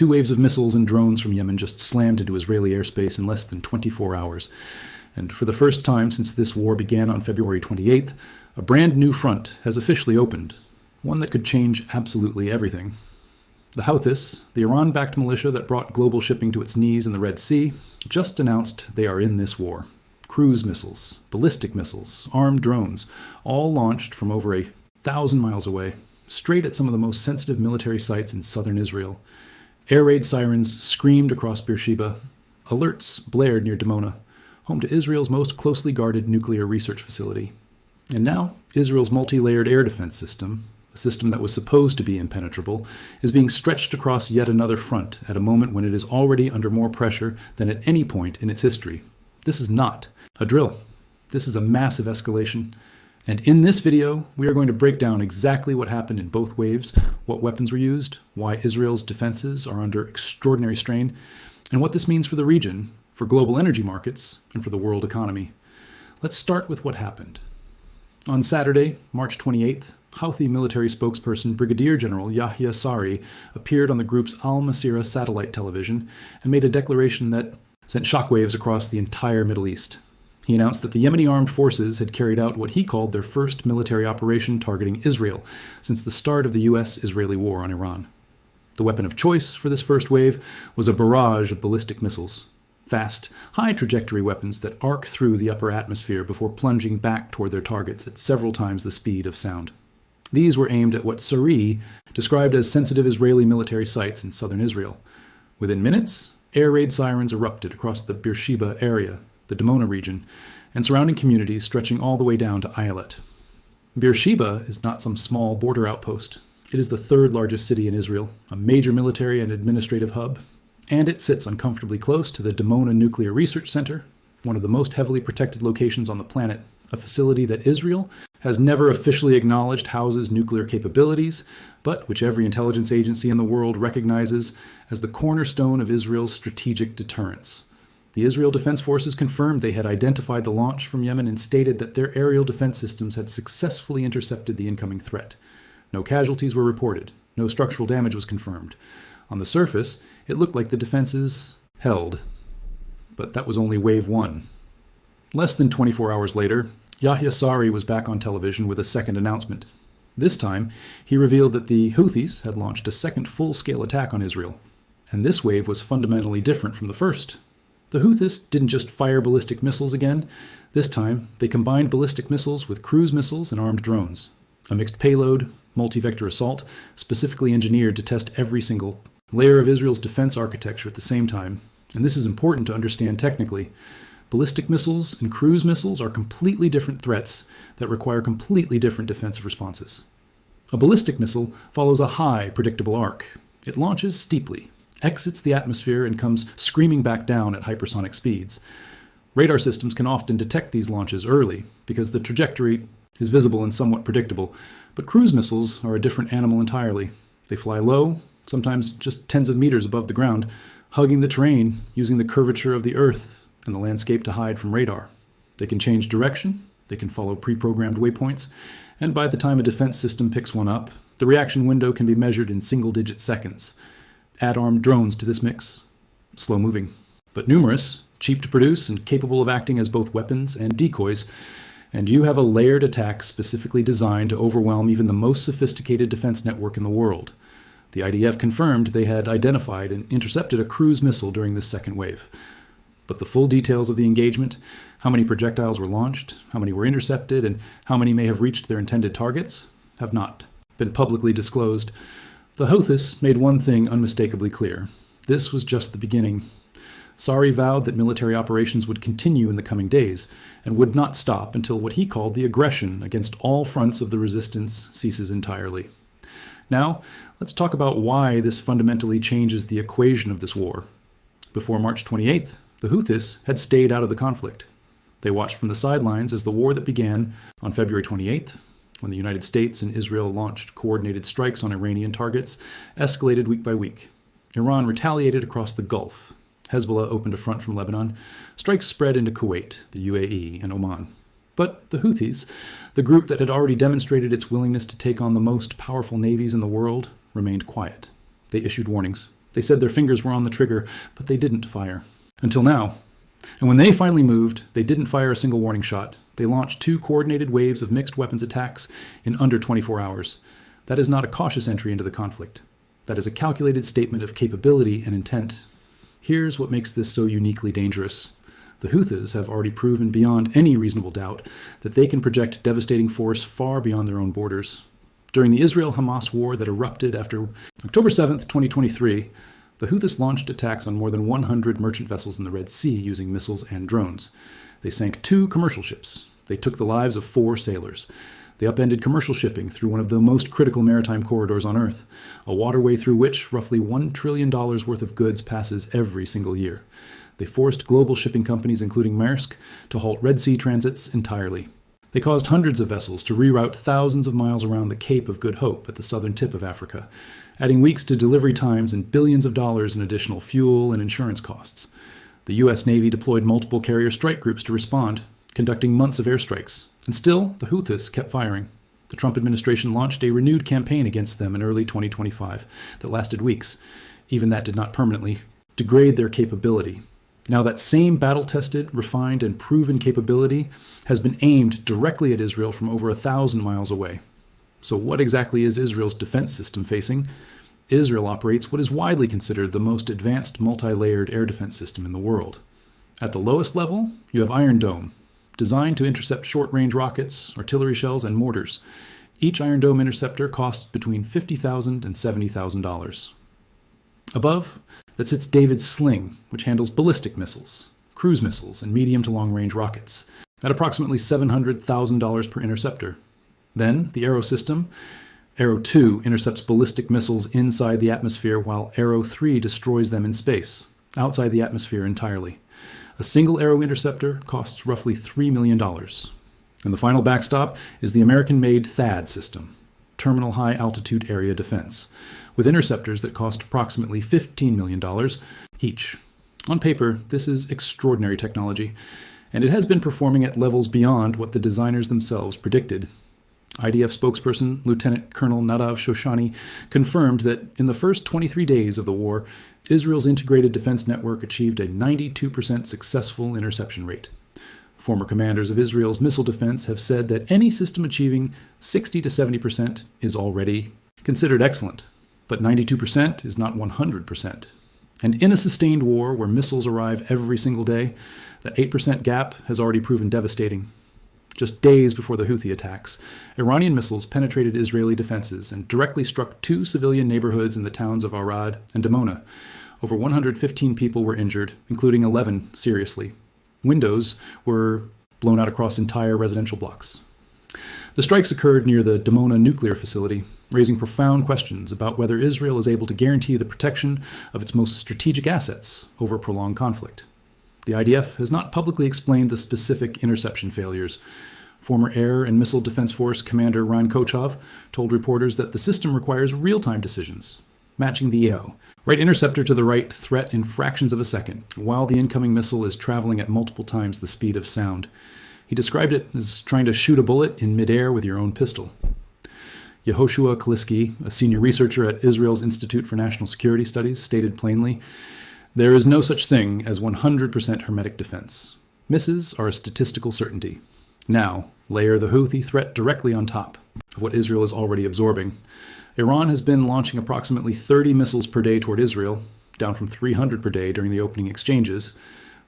2 waves of missiles and drones from Yemen just slammed into Israeli airspace in less than 24 hours. And for the first time since this war began on February 28th, a brand new front has officially opened, one that could change absolutely everything. The Houthis, the Iran-backed militia that brought global shipping to its knees in the Red Sea, just announced they are in this war. Cruise missiles, ballistic missiles, armed drones, all launched from over 1,000 miles away, straight at some of the most sensitive military sites in southern Israel. Air raid sirens screamed across Beersheba. Alerts blared near Dimona, home to Israel's most closely guarded nuclear research facility. And now, Israel's multi-layered air defense system, a system that was supposed to be impenetrable, is being stretched across yet another front at a moment when it is already under more pressure than at any point in its history. This is not a drill. This is a massive escalation. And in this video, we are going to break down exactly what happened in both waves, what weapons were used, why Israel's defenses are under extraordinary strain, and what this means for the region, for global energy markets, and for the world economy. Let's start with what happened. On Saturday, March 28th, Houthi military spokesperson Brigadier General Yahya Saree appeared on the group's Al-Masirah satellite television and made a declaration that sent shockwaves across the entire Middle East. He announced that the Yemeni armed forces had carried out what he called their first military operation targeting Israel since the start of the US-Israeli war on Iran. The weapon of choice for this first wave was a barrage of ballistic missiles, fast, high-trajectory weapons that arc through the upper atmosphere before plunging back toward their targets at several times the speed of sound. These were aimed at what Saree described as sensitive Israeli military sites in southern Israel. Within minutes, air raid sirens erupted across the Beersheba area, the Dimona region, and surrounding communities stretching all the way down to Ayelet. Beersheba is not some small border outpost. It is the third largest city in Israel, a major military and administrative hub, and it sits uncomfortably close to the Dimona Nuclear Research Center, one of the most heavily protected locations on the planet, a facility that Israel has never officially acknowledged houses nuclear capabilities, but which every intelligence agency in the world recognizes as the cornerstone of Israel's strategic deterrence. The Israel Defense Forces confirmed they had identified the launch from Yemen and stated that their aerial defense systems had successfully intercepted the incoming threat. No casualties were reported. No structural damage was confirmed. On the surface, it looked like the defenses held. But that was only wave 1. Less than 24 hours later, Yahya Saree was back on television with a second announcement. This time, he revealed that the Houthis had launched a second full-scale attack on Israel. And this wave was fundamentally different from the first. The Houthis didn't just fire ballistic missiles again. This time, they combined ballistic missiles with cruise missiles and armed drones. A mixed-payload, multi-vector assault, specifically engineered to test every single layer of Israel's defense architecture at the same time. And this is important to understand technically. Ballistic missiles and cruise missiles are completely different threats that require completely different defensive responses. A ballistic missile follows a high, predictable arc. It launches steeply, exits the atmosphere, and comes screaming back down at hypersonic speeds. Radar systems can often detect these launches early because the trajectory is visible and somewhat predictable, but cruise missiles are a different animal entirely. They fly low, sometimes just tens of meters above the ground, hugging the terrain, using the curvature of the Earth and the landscape to hide from radar. They can change direction, they can follow pre-programmed waypoints, and by the time a defense system picks one up, the reaction window can be measured in single-digit seconds. Add armed drones to this mix. Slow-moving, but numerous, cheap to produce, and capable of acting as both weapons and decoys, and you have a layered attack specifically designed to overwhelm even the most sophisticated defense network in the world. The IDF confirmed they had identified and intercepted a cruise missile during this second wave. But the full details of the engagement, how many projectiles were launched, how many were intercepted, and how many may have reached their intended targets, have not been publicly disclosed. The Houthis made one thing unmistakably clear. This was just the beginning. Saree vowed that military operations would continue in the coming days and would not stop until what he called the aggression against all fronts of the resistance ceases entirely. Now, let's talk about why this fundamentally changes the equation of this war. Before March 28th, the Houthis had stayed out of the conflict. They watched from the sidelines as the war that began on February 28th, when the United States and Israel launched coordinated strikes on Iranian targets, escalated week by week. Iran retaliated across the Gulf. Hezbollah opened a front from Lebanon. Strikes spread into Kuwait, the UAE, and Oman. But the Houthis, the group that had already demonstrated its willingness to take on the most powerful navies in the world, remained quiet. They issued warnings. They said their fingers were on the trigger, but they didn't fire. Until now. And when they finally moved, they didn't fire a single warning shot. They launched 2 coordinated waves of mixed weapons attacks in under 24 hours. That is not a cautious entry into the conflict. That is a calculated statement of capability and intent. Here's what makes this so uniquely dangerous. The Houthis have already proven beyond any reasonable doubt that they can project devastating force far beyond their own borders. During the Israel-Hamas war that erupted after October 7, 2023, the Houthis launched attacks on more than 100 merchant vessels in the Red Sea using missiles and drones. They sank 2 commercial ships. They took the lives of 4 sailors. They upended commercial shipping through one of the most critical maritime corridors on Earth, a waterway through which roughly $1 trillion worth of goods passes every single year. They forced global shipping companies, including Maersk, to halt Red Sea transits entirely. They caused hundreds of vessels to reroute thousands of miles around the Cape of Good Hope at the southern tip of Africa, adding weeks to delivery times and billions of dollars in additional fuel and insurance costs. The U.S. Navy deployed multiple carrier strike groups to respond, conducting months of airstrikes. And still, the Houthis kept firing. The Trump administration launched a renewed campaign against them in early 2025 that lasted weeks. Even that did not permanently degrade their capability. Now that same battle-tested, refined, and proven capability has been aimed directly at Israel from over 1,000 miles away. So what exactly is Israel's defense system facing? Israel operates what is widely considered the most advanced multi-layered air defense system in the world. At the lowest level, you have Iron Dome, designed to intercept short-range rockets, artillery shells, and mortars. Each Iron Dome interceptor costs between $50,000 and $70,000. Above, that sits David's Sling, which handles ballistic missiles, cruise missiles, and medium to long-range rockets, at approximately $700,000 per interceptor. Then, the Arrow system, Arrow 2 intercepts ballistic missiles inside the atmosphere, while Arrow 3 destroys them in space, outside the atmosphere entirely. A single Arrow interceptor costs roughly $3 million. And the final backstop is the American-made THAAD system, Terminal High Altitude Area Defense, with interceptors that cost approximately $15 million each. On paper, this is extraordinary technology, and it has been performing at levels beyond what the designers themselves predicted. IDF spokesperson Lieutenant Colonel Nadav Shoshani confirmed that in the first 23 days of the war, Israel's integrated defense network achieved a 92% successful interception rate. Former commanders of Israel's missile defense have said that any system achieving 60 to 70% is already considered excellent, but 92% is not 100%. And in a sustained war where missiles arrive every single day, that 8% gap has already proven devastating. Just days before the Houthi attacks, Iranian missiles penetrated Israeli defenses and directly struck 2 civilian neighborhoods in the towns of Arad and Dimona. Over 115 people were injured, including 11 seriously. Windows were blown out across entire residential blocks. The strikes occurred near the Dimona nuclear facility, raising profound questions about whether Israel is able to guarantee the protection of its most strategic assets over prolonged conflict. The IDF has not publicly explained the specific interception failures. Former Air and Missile Defense Force Commander Ran Kochov told reporters that the system requires real-time decisions, matching the right interceptor to the right threat in fractions of a second, while the incoming missile is traveling at multiple times the speed of sound. He described it as trying to shoot a bullet in midair with your own pistol. Yehoshua Kaliski, a senior researcher at Israel's Institute for National Security Studies, stated plainly, "There is no such thing as 100% hermetic defense. Misses are a statistical certainty. Now, layer the Houthi threat directly on top of what Israel is already absorbing. Iran has been launching approximately 30 missiles per day toward Israel, down from 300 per day during the opening exchanges.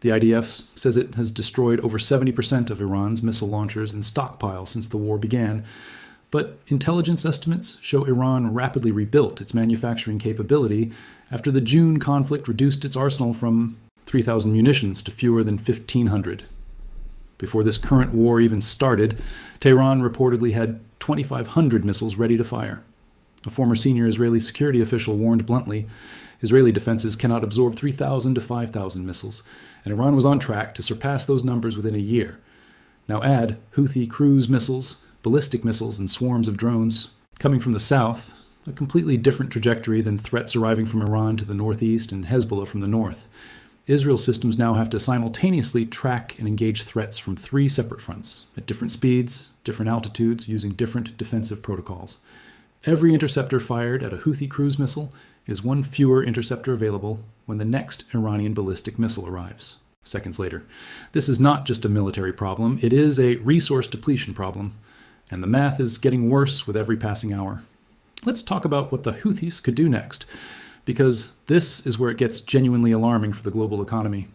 The IDF says it has destroyed over 70% of Iran's missile launchers in stockpile since the war began. But intelligence estimates show Iran rapidly rebuilt its manufacturing capability after the June conflict reduced its arsenal from 3,000 munitions to fewer than 1,500. Before this current war even started, Tehran reportedly had 2,500 missiles ready to fire. A former senior Israeli security official warned bluntly, Israeli defenses cannot absorb 3,000 to 5,000 missiles, and Iran was on track to surpass those numbers within a year. Now add Houthi cruise missiles, ballistic missiles, and swarms of drones coming from the south, a completely different trajectory than threats arriving from Iran to the northeast and Hezbollah from the north. Israel systems now have to simultaneously track and engage threats from 3 separate fronts, at different speeds, different altitudes, using different defensive protocols. Every interceptor fired at a Houthi cruise missile is one fewer interceptor available when the next Iranian ballistic missile arrives, seconds later. This is not just a military problem, it is a resource depletion problem, and the math is getting worse with every passing hour. Let's talk about what the Houthis could do next, because this is where it gets genuinely alarming for the global economy.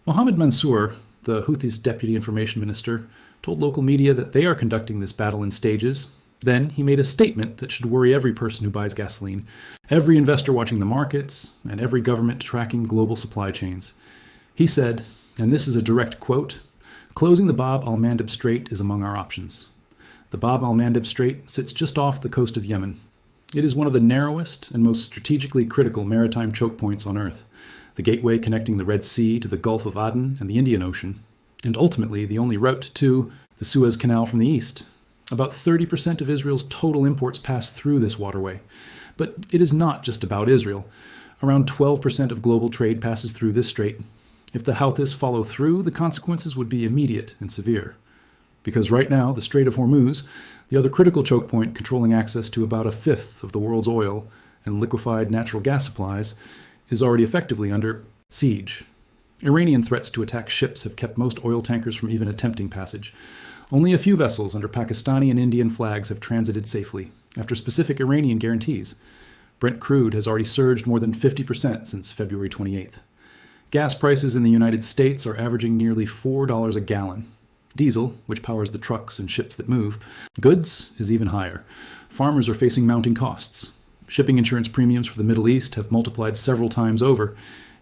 Mohammed Mansour, the Houthis' deputy information minister, told local media that they are conducting this battle in stages. Then he made a statement that should worry every person who buys gasoline, every investor watching the markets, and every government tracking global supply chains. He said, and this is a direct quote, "Closing the Bab al-Mandeb Strait is among our options." The Bab al-Mandeb Strait sits just off the coast of Yemen. It is one of the narrowest and most strategically critical maritime choke points on Earth, the gateway connecting the Red Sea to the Gulf of Aden and the Indian Ocean, and ultimately the only route to the Suez Canal from the east. About 30% of Israel's total imports pass through this waterway. But it is not just about Israel. Around 12% of global trade passes through this strait. If the Houthis follow through, the consequences would be immediate and severe. Because right now, the Strait of Hormuz, the other critical choke point controlling access to about a fifth of the world's oil and liquefied natural gas supplies, is already effectively under siege. Iranian threats to attack ships have kept most oil tankers from even attempting passage. Only a few vessels under Pakistani and Indian flags have transited safely, after specific Iranian guarantees. Brent crude has already surged more than 50% since February 28th. Gas prices in the United States are averaging nearly $4 a gallon. Diesel, which powers the trucks and ships that move, goods is even higher. Farmers are facing mounting costs. Shipping insurance premiums for the Middle East have multiplied several times over.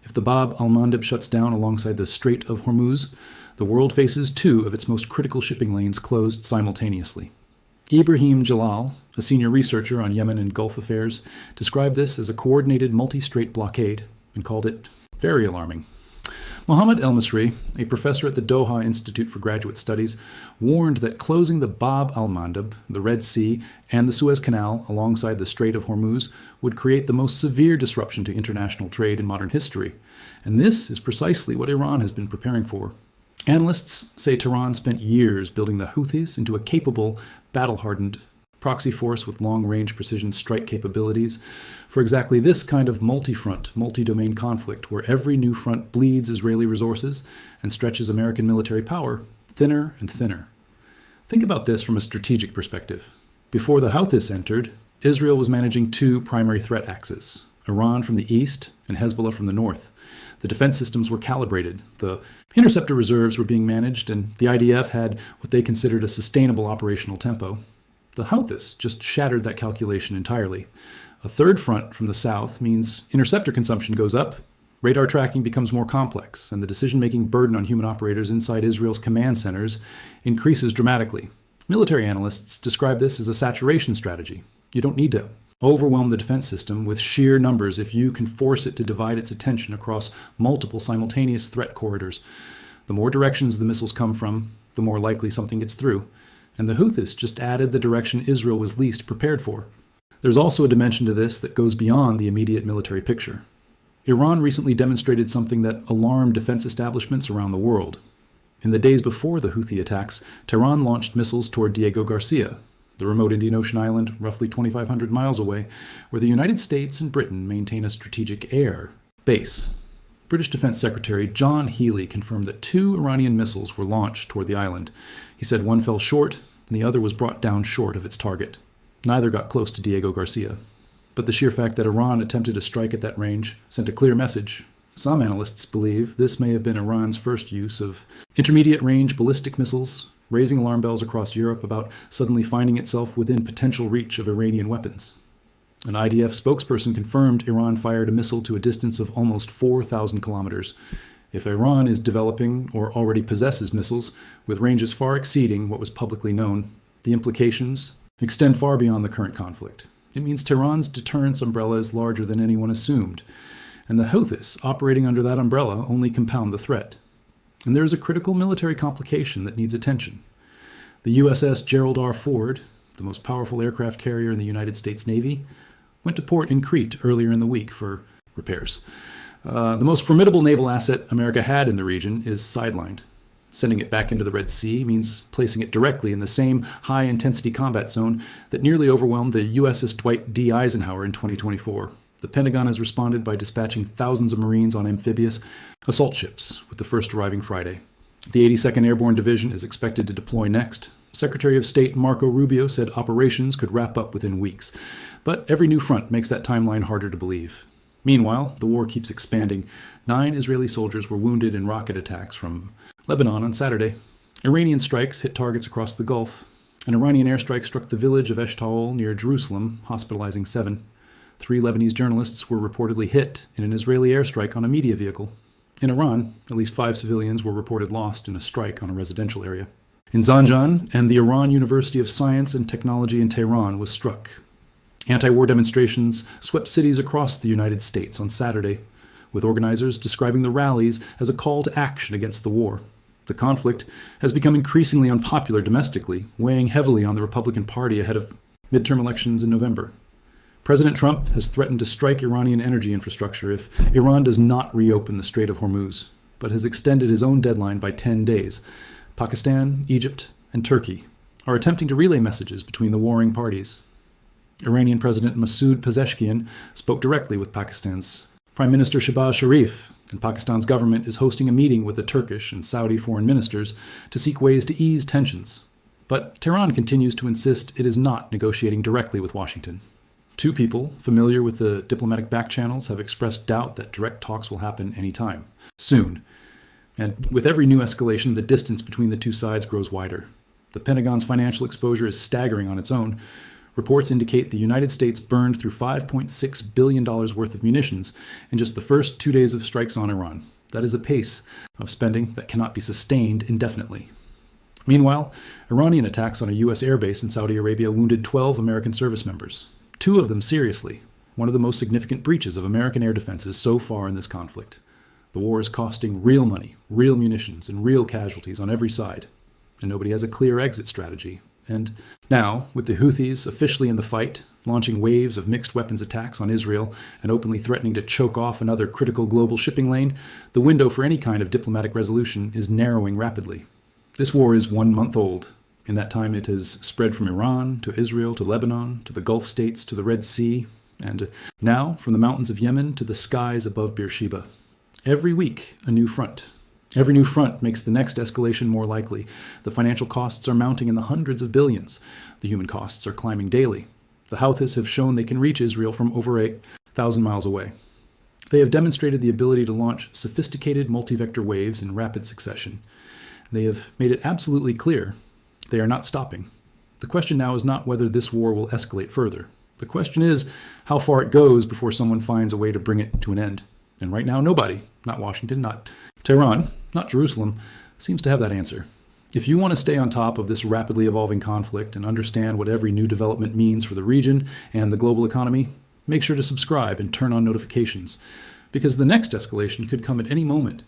If the Bab al-Mandeb shuts down alongside the Strait of Hormuz, the world faces two of its most critical shipping lanes closed simultaneously. Ibrahim Jalal, a senior researcher on Yemen and Gulf affairs, described this as a coordinated multi-strait blockade and called it very alarming. Mohammed El-Misri, a professor at the Doha Institute for Graduate Studies, warned that closing the Bab al-Mandeb, the Red Sea, and the Suez Canal alongside the Strait of Hormuz would create the most severe disruption to international trade in modern history. And this is precisely what Iran has been preparing for. Analysts say Tehran spent years building the Houthis into a capable, battle-hardened proxy force with long-range precision strike capabilities for exactly this kind of multi-front, multi-domain conflict where every new front bleeds Israeli resources and stretches American military power thinner and thinner. Think about this from a strategic perspective. Before the Houthis entered, Israel was managing two primary threat axes, Iran from the east and Hezbollah from the north. The defense systems were calibrated, the interceptor reserves were being managed, and the IDF had what they considered a sustainable operational tempo. The Houthis just shattered that calculation entirely. A third front from the south means interceptor consumption goes up, radar tracking becomes more complex, and the decision-making burden on human operators inside Israel's command centers increases dramatically. Military analysts describe this as a saturation strategy. You don't need to overwhelm the defense system with sheer numbers if you can force it to divide its attention across multiple simultaneous threat corridors. The more directions the missiles come from, the more likely something gets through. And the Houthis just added the direction Israel was least prepared for. There's also a dimension to this that goes beyond the immediate military picture. Iran recently demonstrated something that alarmed defense establishments around the world. In the days before the Houthi attacks, Tehran launched missiles toward Diego Garcia, the remote Indian Ocean island roughly 2,500 miles away, where the United States and Britain maintain a strategic air base. British Defense Secretary John Healey confirmed that 2 Iranian missiles were launched toward the island. He said one fell short, and the other was brought down short of its target. Neither got close to Diego Garcia. But the sheer fact that Iran attempted a strike at that range sent a clear message. Some analysts believe this may have been Iran's first use of intermediate-range ballistic missiles, raising alarm bells across Europe about suddenly finding itself within potential reach of Iranian weapons. An IDF spokesperson confirmed Iran fired a missile to a distance of almost 4,000 kilometers. If Iran is developing or already possesses missiles with ranges far exceeding what was publicly known, the implications extend far beyond the current conflict. It means Tehran's deterrence umbrella is larger than anyone assumed, and the Houthis operating under that umbrella only compound the threat. And there is a critical military complication that needs attention. The USS Gerald R. Ford, the most powerful aircraft carrier in the United States Navy, went to port in Crete earlier in the week for repairs. The most formidable naval asset America had in the region is sidelined. Sending it back into the Red Sea means placing it directly in the same high-intensity combat zone that nearly overwhelmed the USS Dwight D. Eisenhower in 2024. The Pentagon has responded by dispatching thousands of Marines on amphibious assault ships, with the first arriving Friday. The 82nd Airborne Division is expected to deploy next. Secretary of State Marco Rubio said operations could wrap up within weeks. But every new front makes that timeline harder to believe. Meanwhile, the war keeps expanding. 9 Israeli soldiers were wounded in rocket attacks from Lebanon on Saturday. Iranian strikes hit targets across the Gulf. An Iranian airstrike struck the village of Eshtaol near Jerusalem, hospitalizing 7. 3 Lebanese journalists were reportedly hit in an Israeli airstrike on a media vehicle. In Iran, at least 5 civilians were reported lost in a strike on a residential area. In Zanjan, and the Iran University of Science and Technology in Tehran was struck. Anti-war demonstrations swept cities across the United States on Saturday, with organizers describing the rallies as a call to action against the war. The conflict has become increasingly unpopular domestically, weighing heavily on the Republican Party ahead of midterm elections in November. President Trump has threatened to strike Iranian energy infrastructure if Iran does not reopen the Strait of Hormuz, but has extended his own deadline by 10 days. Pakistan, Egypt, and Turkey are attempting to relay messages between the warring parties. Iranian President Masoud Pezeshkian spoke directly with Pakistan's Prime Minister Shehbaz Sharif, and Pakistan's government is hosting a meeting with the Turkish and Saudi foreign ministers to seek ways to ease tensions. But Tehran continues to insist it is not negotiating directly with Washington. 2 people familiar with the diplomatic back channels have expressed doubt that direct talks will happen anytime soon. And with every new escalation, the distance between the 2 sides grows wider. The Pentagon's financial exposure is staggering on its own. Reports indicate the United States burned through $5.6 billion worth of munitions in just the first 2 days of strikes on Iran. That is a pace of spending that cannot be sustained indefinitely. Meanwhile, Iranian attacks on a U.S. airbase in Saudi Arabia wounded 12 American service members, 2 of them seriously, one of the most significant breaches of American air defenses so far in this conflict. The war is costing real money, real munitions, and real casualties on every side, and nobody has a clear exit strategy. And now, with the Houthis officially in the fight, launching waves of mixed weapons attacks on Israel and openly threatening to choke off another critical global shipping lane, the window for any kind of diplomatic resolution is narrowing rapidly. This war is 1 month old. In that time, it has spread from Iran to Israel to Lebanon to the Gulf states to the Red Sea, and now from the mountains of Yemen to the skies above Beersheba. Every week, a new front. Every new front makes the next escalation more likely. The financial costs are mounting in the hundreds of billions. The human costs are climbing daily. The Houthis have shown they can reach Israel from over 8,000 miles away. They have demonstrated the ability to launch sophisticated multi-vector waves in rapid succession. They have made it absolutely clear they are not stopping. The question now is not whether this war will escalate further. The question is how far it goes before someone finds a way to bring it to an end. And right now, nobody, not Washington, not Tehran, not Jerusalem, seems to have that answer. If you want to stay on top of this rapidly evolving conflict and understand what every new development means for the region and the global economy, make sure to subscribe and turn on notifications, because the next escalation could come at any moment.